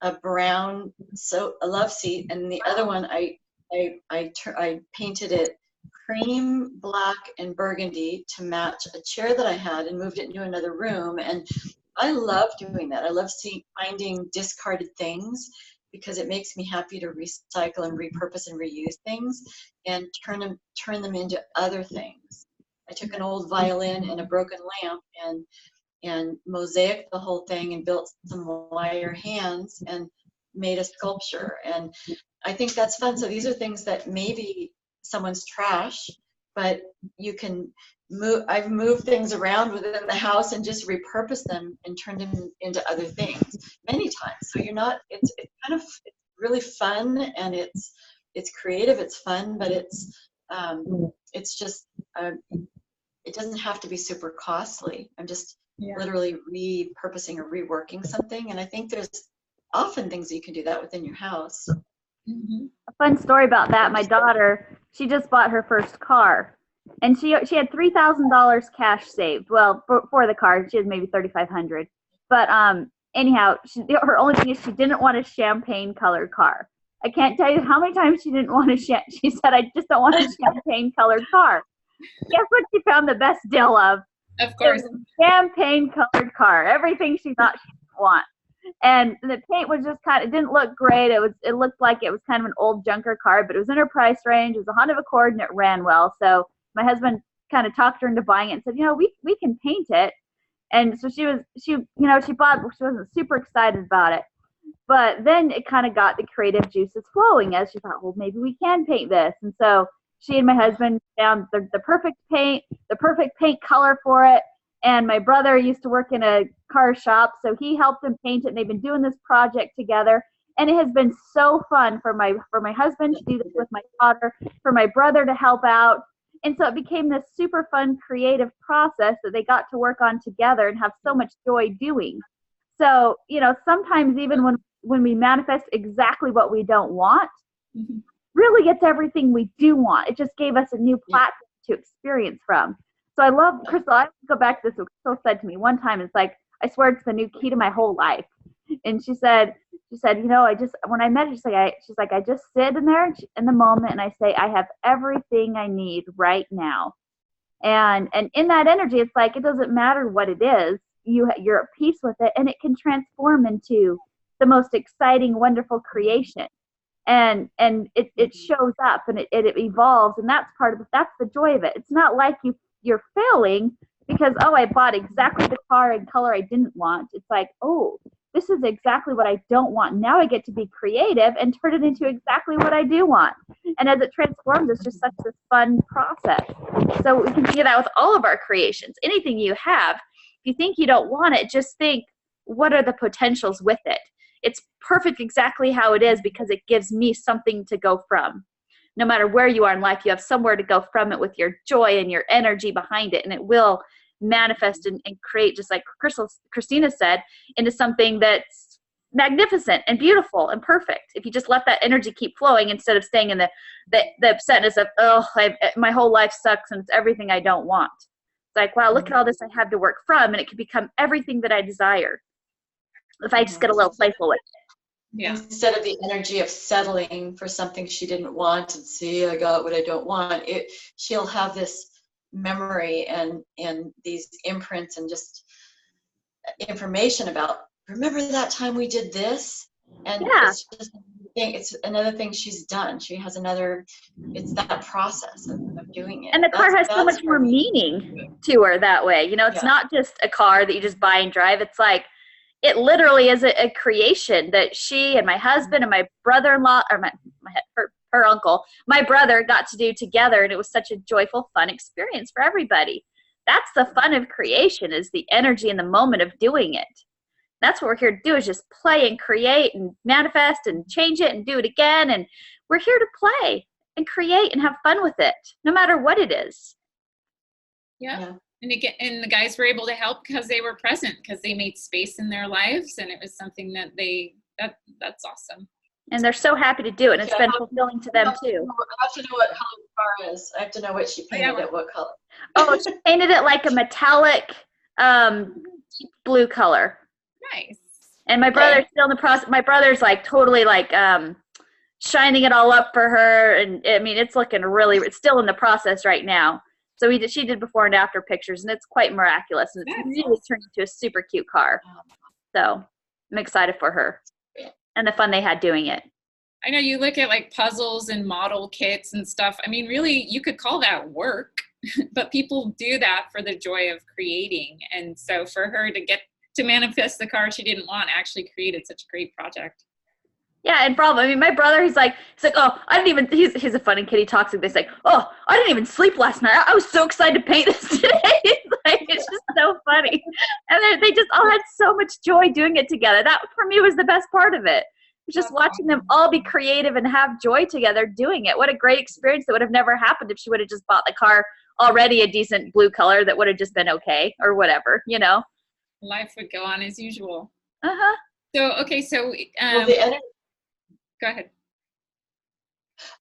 a brown a love seat, and the other one I painted it cream, black, and burgundy to match a chair that I had, and moved it into another room. And I love doing that. I love finding discarded things, because it makes me happy to recycle and repurpose and reuse things and turn them into other things. I took an old violin and a broken lamp and mosaicked the whole thing and built some wire hands and made a sculpture. And I think that's fun. So these are things that maybe someone's trash, but you can move. I've moved things around within the house and just repurposed them and turned them into other things many times. So you're not, it's kind of really fun, and it's creative, it's fun, but it's just, it doesn't have to be super costly. I'm just literally repurposing or reworking something. And I think there's often things you can do that within your house. A fun story about that. My daughter, she just bought her first car, and she had $3,000 cash saved. Well, for the car, she has maybe $3,500. But anyhow, her only thing is she didn't want a champagne colored car. I can't tell you how many times she didn't want she said, I just don't want a champagne colored car. Guess what she found the best deal of? Of course. Champagne colored car. Everything she thought she didn't want. And the paint was just it didn't look great. It looked like it was kind of an old junker car, but it was in her price range. It was a Honda Accord, and it ran well. So my husband kind of talked her into buying it and said, we can paint it. And so she bought, she wasn't super excited about it. But then it kind of got the creative juices flowing as she thought, well, maybe we can paint this. And so she and my husband found the perfect paint, the perfect paint color for it. And my brother used to work in a car shop, so he helped them paint it. And they've been doing this project together, and it has been so fun for my husband to do this with my daughter, for my brother to help out. And so it became this super fun, creative process that they got to work on together and have so much joy doing. So, sometimes even when we manifest exactly what we don't want, really it's everything we do want. It just gave us a new platform to experience from. So I love, Krystal, I go back to this, what Krystal said to me one time. It's like, I swear it's the new key to my whole life. And she said, when I met her, she's like, I just sit in there in the moment and I say, I have everything I need right now. And in that energy, it's like, it doesn't matter what it is, you're at peace with it, and it can transform into the most exciting, wonderful creation. And it shows up, and it evolves, and that's that's the joy of it. It's not like you're failing because, I bought exactly the car and color I didn't want. It's like, this is exactly what I don't want. Now I get to be creative and turn it into exactly what I do want. And as it transforms, it's just such a fun process. So we can do that with all of our creations. Anything you have, if you think you don't want it, just think, what are the potentials with it? It's perfect exactly how it is because it gives me something to go from. No matter where you are in life, you have somewhere to go from it with your joy and your energy behind it, and it will manifest and create, just like Christina said, into something that's magnificent and beautiful and perfect. If you just let that energy keep flowing instead of staying in the upsetness of, my whole life sucks and it's everything I don't want. It's like, wow, look at all this I have to work from, and it can become everything that I desire if I just get a little playful with it. Yeah. Instead of the energy of settling for something she didn't want and see, I got what I don't want, she'll have this memory and these imprints and just information about, remember that time we did this? And it's another thing she's done. She has it's that process of doing it. And the car has so much more meaning to her that way. It's not just a car that you just buy and drive. It's like, it literally is a creation that she and my husband and my brother-in-law, or her uncle, my brother, got to do together, and it was such a joyful, fun experience for everybody. That's the fun of creation, is the energy in the moment of doing it. That's what we're here to do, is just play and create and manifest and change it and do it again. And we're here to play and create and have fun with it, no matter what it is. Yeah. And again, and the guys were able to help because they were present, because they made space in their lives, and it was something that that's awesome. And they're so happy to do it, and it's been fulfilling to them too. I have to know what color the car is. I have to know what she painted it, what color. Oh, she painted it like a metallic blue color. Nice. And my brother's still in the process. My brother's like totally like shining it all up for her, and I mean it's looking really. It's still in the process right now. So she did before and after pictures, and it's quite miraculous, and it's really turned into a super cute car. So I'm excited for her and the fun they had doing it. I know you look at like puzzles and model kits and stuff. I mean, really, you could call that work, but people do that for the joy of creating. And so for her to get to manifest the car she didn't want actually created such a great project. Yeah, and problem. I mean, my brother, he's like, oh, I didn't even. He's a funny kid. He talks like this, like, oh, I didn't even sleep last night. I was so excited to paint this today. It's just so funny, and they just all had so much joy doing it together. That for me was the best part of it. It was just watching them all be creative and have joy together doing it. What a great experience that would have never happened if she would have just bought the car already a decent blue color that would have just been okay or whatever, you know. Life would go on as usual. So okay, so go ahead.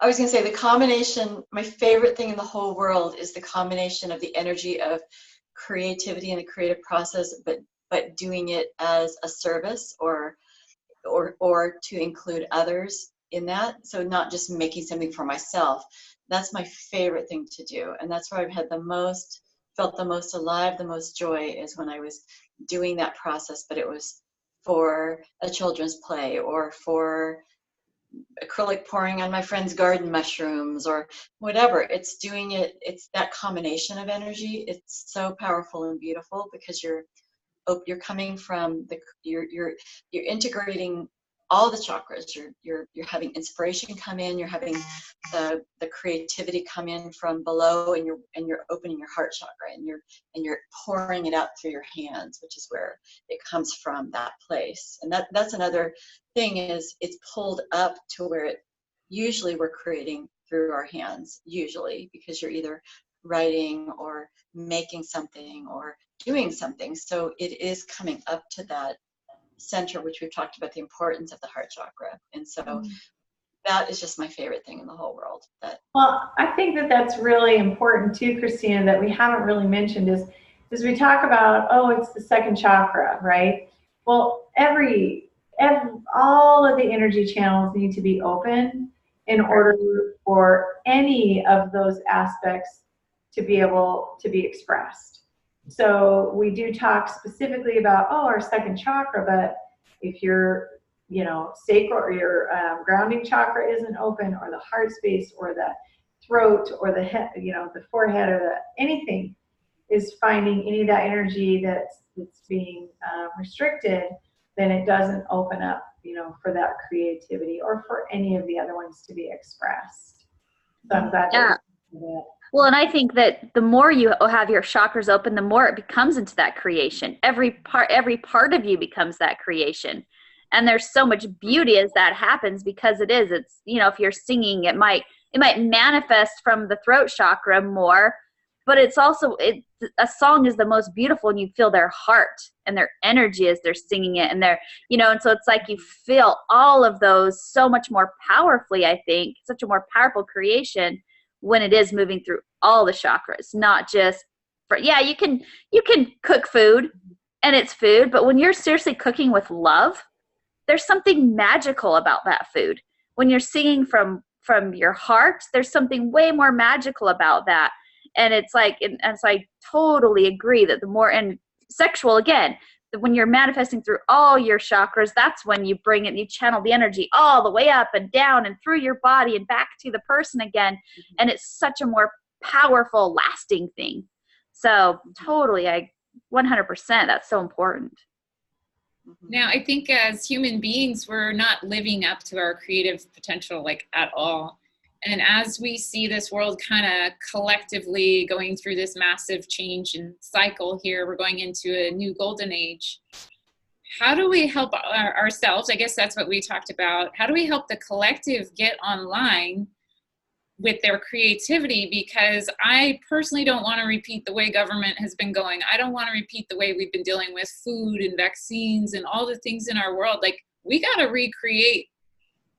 I was going to say the combination, my favorite thing in the whole world is the combination of the energy of creativity and the creative process, but doing it as a service or to include others in that. So not just making something for myself. That's my favorite thing to do. And that's where I've had felt the most alive, the most joy is when I was doing that process, but it was for a children's play or for acrylic pouring on my friend's garden mushrooms or whatever. It's doing it, it's that combination of energy. It's so powerful and beautiful because you're coming from you're integrating all the chakras. You're having inspiration come in, you're having the creativity come in from below, and you're opening your heart chakra, and you're pouring it out through your hands, which is where it comes from, that place. And that's another thing, is it's pulled up to where it usually we're creating through our hands, usually, because you're either writing or making something or doing something. So it is coming up to that center, which we've talked about, the importance of the heart chakra. And so that is just my favorite thing in the whole world. Well, I think that's really important too, Christina, that we haven't really mentioned is we talk about, oh, it's the second chakra, right? Well, all of the energy channels need to be open in order for any of those aspects to be able to be expressed. So we do talk specifically about, our second chakra, but if your, sacral or your grounding chakra isn't open, or the heart space or the throat or the head, the forehead or anything is finding any of that energy that's being restricted, then it doesn't open up, for that creativity or for any of the other ones to be expressed. So I'm glad that you did that. Well, and I think that the more you have your chakras open, the more it becomes into that creation. Every part of you becomes that creation. And there's so much beauty as that happens, because it's, if you're singing, it might manifest from the throat chakra more, but it's also, a song is the most beautiful, and you feel their heart and their energy as they're singing it, and they're, and so it's like you feel all of those so much more powerfully, I think, such a more powerful creation when it is moving through all the chakras, not just you can cook food and it's food, but when you're seriously cooking with love, there's something magical about that food. When you're singing from your heart, there's something way more magical about that. And it's like, and so I totally agree that the more, and sexual again, when you're manifesting through all your chakras, that's when you bring it, you channel the energy all the way up and down and through your body and back to the person again. And it's such a more powerful, lasting thing. So totally, 100%, that's so important. Now, I think as human beings, we're not living up to our creative potential, like, at all. And as we see this world kind of collectively going through this massive change and cycle here, we're going into a new golden age. How do we help ourselves? I guess that's what we talked about. How do we help the collective get online with their creativity? Because I personally don't want to repeat the way government has been going. I don't want to repeat the way we've been dealing with food and vaccines and all the things in our world. Like, we got to recreate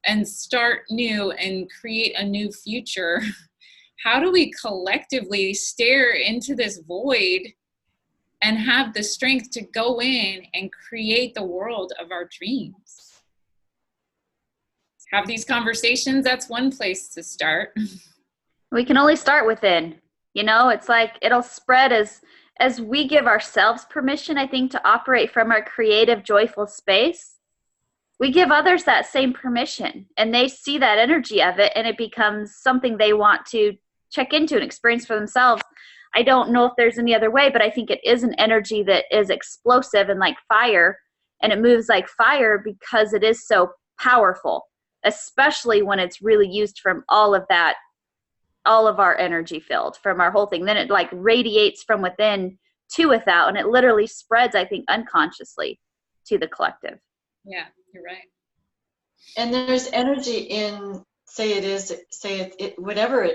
and start new and create a new future. How do we collectively stare into this void and have the strength to go in and create the world of our dreams? Have these conversations. That's one place to start. We can only start within. You know, it's like it'll spread as we give ourselves permission, I think, to operate from our creative, joyful space. We give others that same permission, and they see that energy of it, and it becomes something they want to check into and experience for themselves. I don't know if there's any other way, but I think it is an energy that is explosive and like fire, and it moves like fire because it is so powerful, especially when it's really used from all of our energy field, from our whole thing. Then it like radiates from within to without, and it literally spreads, I think, unconsciously to the collective. Yeah, you're right. And there's energy in, whatever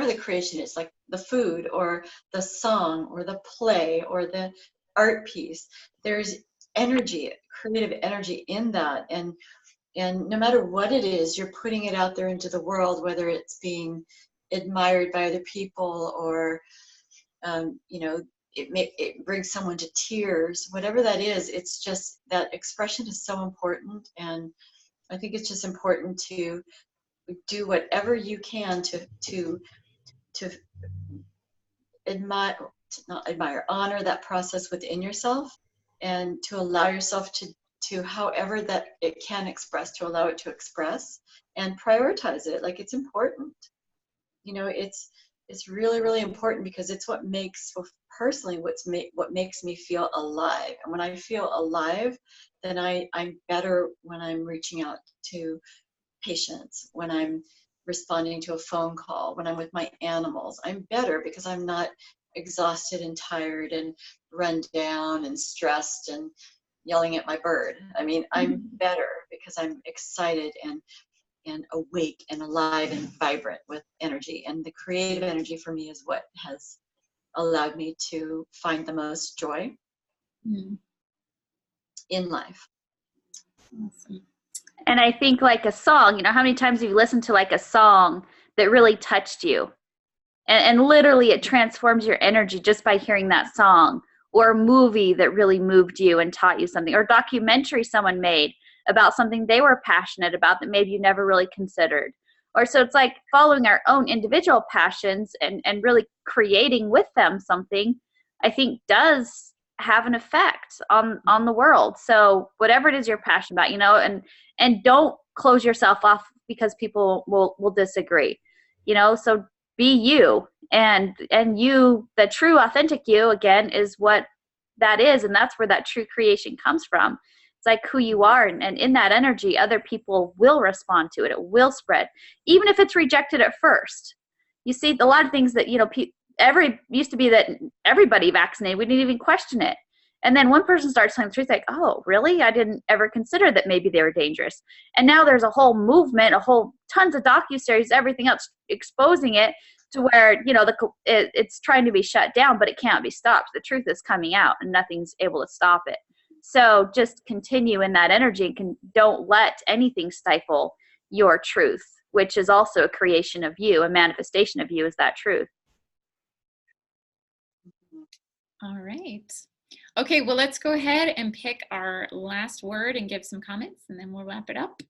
the creation is, like the food or the song or the play or the art piece. There's energy, creative energy in that, and no matter what it is, you're putting it out there into the world, whether it's being admired by other people or it brings someone to tears, whatever that is. It's just that expression is so important, and I think it's just important to do whatever you can to honor that process within yourself, and to allow yourself to however that it can express, to allow it to express and prioritize it. Like, it's important. It's really, really important, because it's what makes, personally, what makes me feel alive. And when I feel alive, then I'm better when I'm reaching out to patients, when I'm responding to a phone call, when I'm with my animals. I'm better because I'm not exhausted and tired and run down and stressed and yelling at my bird. I mean, I'm better because I'm excited and awake and alive and vibrant with energy. And the creative energy for me is what has allowed me to find the most joy in life. Awesome. And I think like a song, how many times you've listened to like a song that really touched you, and literally it transforms your energy just by hearing that song, or a movie that really moved you and taught you something, or a documentary someone made about something they were passionate about that maybe you never really considered. Or so it's like following our own individual passions and really creating with them something, I think does have an effect on the world. So whatever it is you're passionate about, and don't close yourself off because people will disagree, so be you, and you, the true authentic you, again, is what that is. And that's where that true creation comes from. It's like who you are, and in that energy, other people will respond to it. It will spread, even if it's rejected at first. You see, a lot of things that, used to be that everybody vaccinated, we didn't even question it. And then one person starts telling the truth, like, oh, really? I didn't ever consider that maybe they were dangerous. And now there's a whole movement, tons of docuseries, everything else exposing it to where, it's trying to be shut down, but it can't be stopped. The truth is coming out and nothing's able to stop it. So just continue in that energy, and don't let anything stifle your truth, which is also a creation of you, a manifestation of you is that truth. All right. Okay, well, let's go ahead and pick our last word and give some comments, and then we'll wrap it up.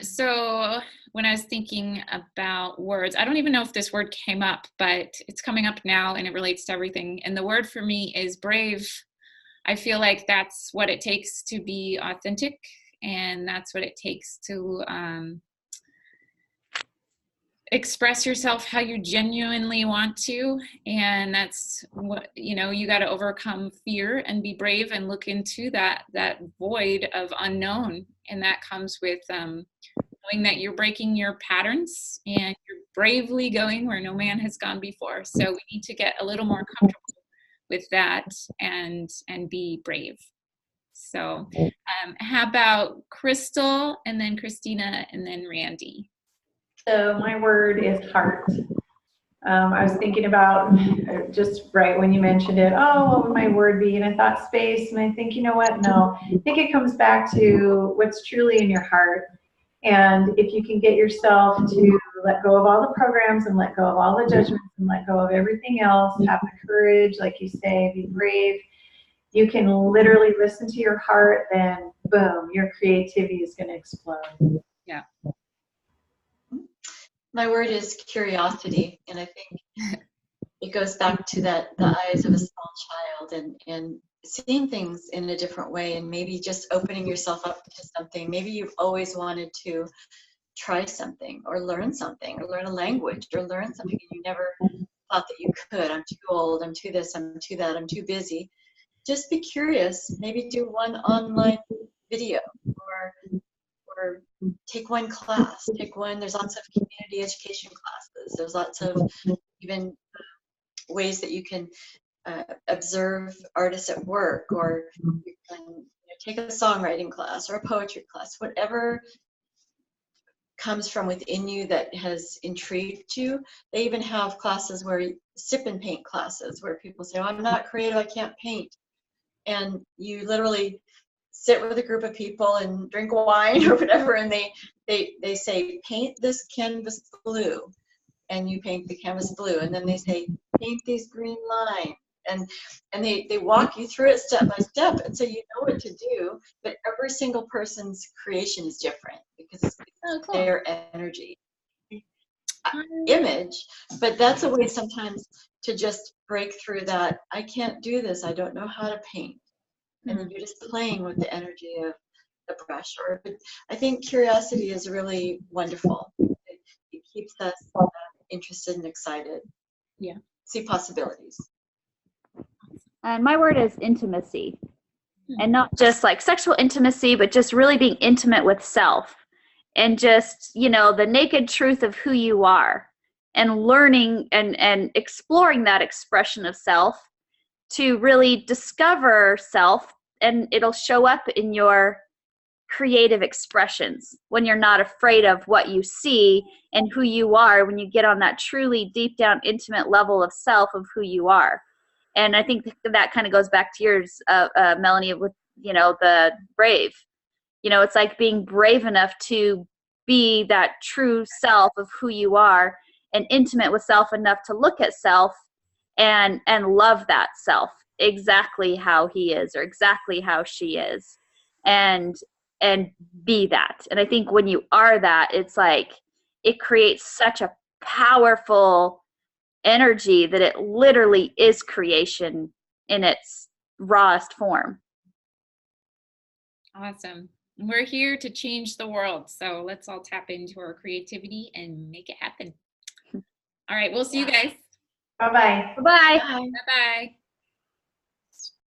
So when I was thinking about words, I don't even know if this word came up, but it's coming up now, and it relates to everything. And the word for me is brave. I feel like that's what it takes to be authentic, and that's what it takes to express yourself how you genuinely want to. And that's what, you got to overcome fear and be brave and look into that void of unknown. And that comes with knowing knowing that you're breaking your patterns and you're bravely going where no man has gone before. So we need to get a little more comfortable with that and be brave. So how about Krystal, and then Christina, and then Randi? So my word is heart. I was thinking about just right when you mentioned it, oh, what would my word be? And I thought space, and I think, you know what? No, I think it comes back to what's truly in your heart. And if you can get yourself to let go of all the programs and let go of all the judgments and let go of everything else, have the courage, like you say, be brave, you can literally listen to your heart, then boom, your creativity is going to explode. Yeah. My word is curiosity, and I think it goes back to the eyes of a small child and seeing things in a different way, and maybe just opening yourself up to something. Maybe you've always wanted to try something or learn a language or learn something, and you never thought that you could. I'm too old, I'm too this, I'm too that, I'm too busy. Just be curious. Maybe do one online video or take one class, there's lots of community education classes. There's lots of even ways that you can observe artists at work, or you can take a songwriting class or a poetry class, whatever comes from within you that has intrigued you. They even have classes where sip and paint classes where people say, oh, I'm not creative, I can't paint. And you literally sit with a group of people and drink wine or whatever, and they say, paint this canvas blue, and you paint the canvas blue, and then they say, paint these green lines, and they walk you through it step by step, and so you know what to do. But every single person's creation is different because it's their energy image. But that's a way sometimes to just break through that. I can't do this, I don't know how to paint. And then you're just playing with the energy of the brush. But I think curiosity is really wonderful. It keeps us interested and excited. Yeah. See possibilities. And my word is intimacy. And not just like sexual intimacy, but just really being intimate with self. And just, the naked truth of who you are. And learning and exploring that expression of self to really discover self, and it'll show up in your creative expressions when you're not afraid of what you see and who you are, when you get on that truly deep down intimate level of self of who you are. And I think that kind of goes back to yours, Melanie, with, the brave. It's like being brave enough to be that true self of who you are, and intimate with self enough to look at self and love that self exactly how he is or exactly how she is, and be that. And I think when you are that, it's like it creates such a powerful energy that it literally is creation in its rawest form. Awesome. We're here to change the world, so let's all tap into our creativity and make it happen. All right, we'll see you guys. Bye-bye. Bye-bye. Bye. Bye-bye.